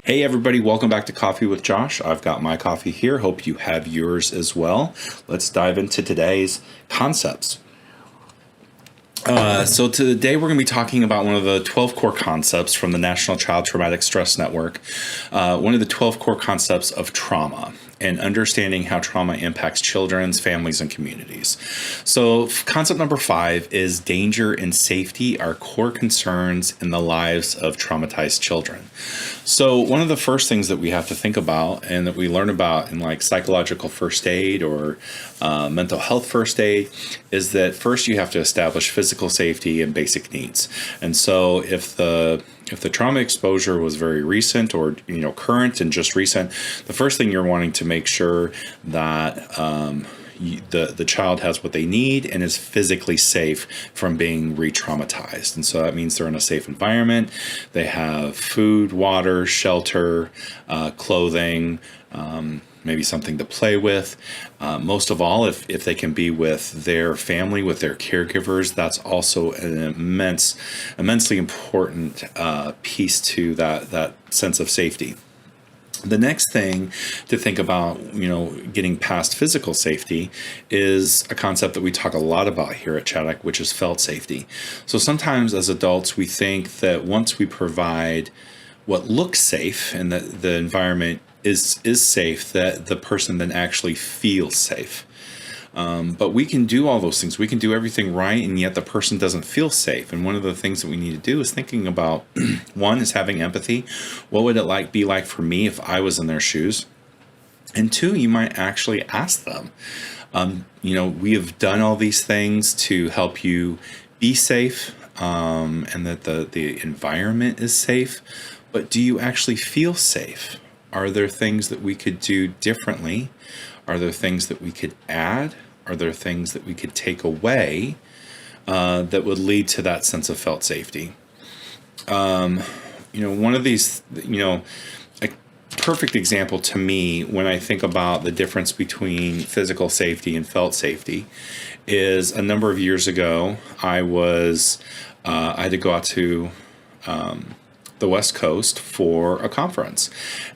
Hey everybody, welcome back to Coffee with Josh. I've got my coffee here. Hope you have yours as well. Let's dive into today's concepts. So today we're going to be talking about one of the 12 core concepts from the National Child Traumatic Stress Network, one of the 12 core concepts of trauma and understanding how trauma impacts children's, families, and communities. So concept number 5 is danger and safety are core concerns in the lives of traumatized children. So one of the first things that we have to think about and that we learn about in like psychological first aid or mental health first aid is that first you have to establish physical safety and basic needs. And so if the trauma exposure was very recent or current and just recent, the first thing you're wanting to make sure that the child has what they need and is physically safe from being re-traumatized. And so that means they're in a safe environment. They have food, water, shelter, clothing, maybe something to play with. Most of all, if they can be with their family, with their caregivers, that's also an immensely important piece to that sense of safety. The next thing to think about, getting past physical safety is a concept that we talk a lot about here at Chaddock, which is felt safety. So sometimes as adults, we think that once we provide what looks safe and that the environment is safe, that the person then actually feels safe. But we can do all those things. We can do everything right, and yet the person doesn't feel safe. And one of the things that we need to do is thinking about, one is having empathy. What would it be like for me if I was in their shoes? And two, you might actually ask them, we have done all these things to help you be safe, and that the environment is safe. But do you actually feel safe? Are there things that we could do differently? Are there things that we could add? Are there things that we could take away that would lead to that sense of felt safety? One of these, a perfect example to me when I think about the difference between physical safety and felt safety is a number of years ago, I had to go out to the West Coast for a conference.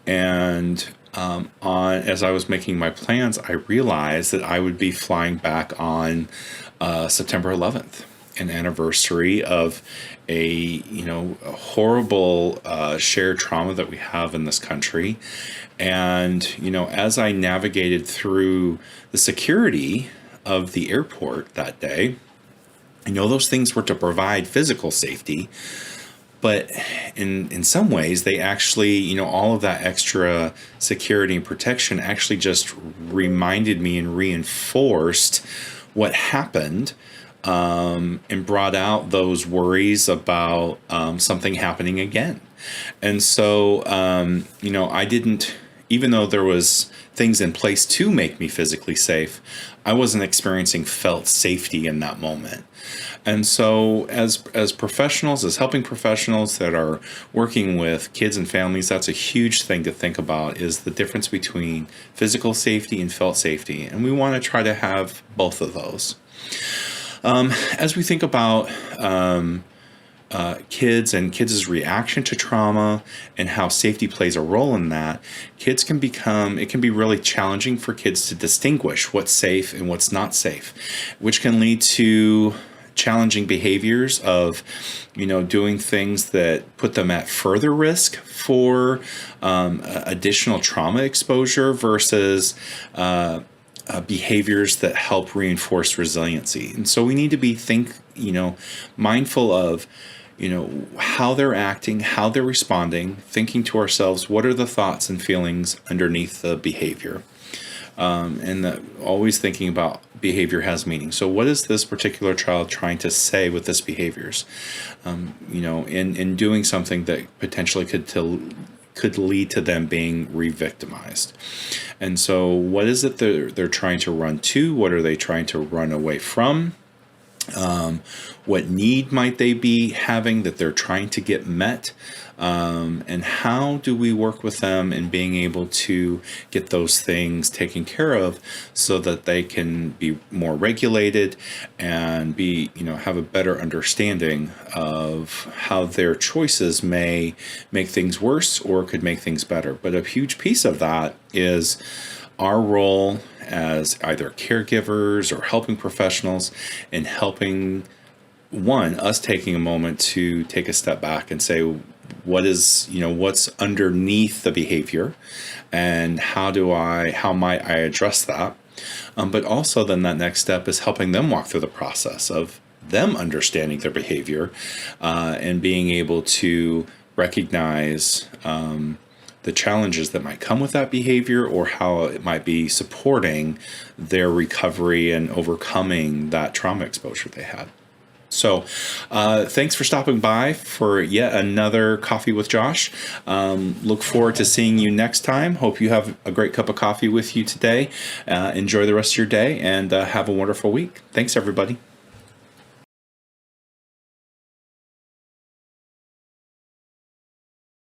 And as I was making my plans, I realized that I would be flying back on September 11th, an anniversary of a horrible shared trauma that we have in this country. And as I navigated through the security of the airport that day, those things were to provide physical safety. But in some ways, they actually, all of that extra security and protection actually just reminded me and reinforced what happened, and brought out those worries about something happening again. And so, I didn't, even though there was things in place to make me physically safe, I wasn't experiencing felt safety in that moment. And so as professionals, as helping professionals that are working with kids and families, that's a huge thing to think about, is the difference between physical safety and felt safety. And we want to try to have both of those. As we think about kids and kids' reaction to trauma and how safety plays a role in that, it can be really challenging for kids to distinguish what's safe and what's not safe, which can lead to challenging behaviors of, doing things that put them at further risk for additional trauma exposure versus behaviors that help reinforce resiliency. And so we need to be mindful of, how they're acting, how they're responding, thinking to ourselves, what are the thoughts and feelings underneath the behavior? Always thinking about behavior has meaning. So what is this particular child trying to say with this behaviors? In doing something that potentially could lead to them being re-victimized. And so what is it they're trying to run to? What are they trying to run away from? What need might they be having that they're trying to get met? And how do we work with them in being able to get those things taken care of so that they can be more regulated and have a better understanding of how their choices may make things worse or could make things better. But a huge piece of that is our role as either caregivers or helping professionals in helping us taking a moment to take a step back and say, what's underneath the behavior and how might I address that? But also then that next step is helping them walk through the process of them understanding their behavior and being able to recognize the challenges that might come with that behavior or how it might be supporting their recovery and overcoming that trauma exposure they had. So thanks for stopping by for yet another Coffee with Josh. Look forward to seeing you next time. Hope you have a great cup of coffee with you today. Enjoy the rest of your day and have a wonderful week. Thanks, everybody.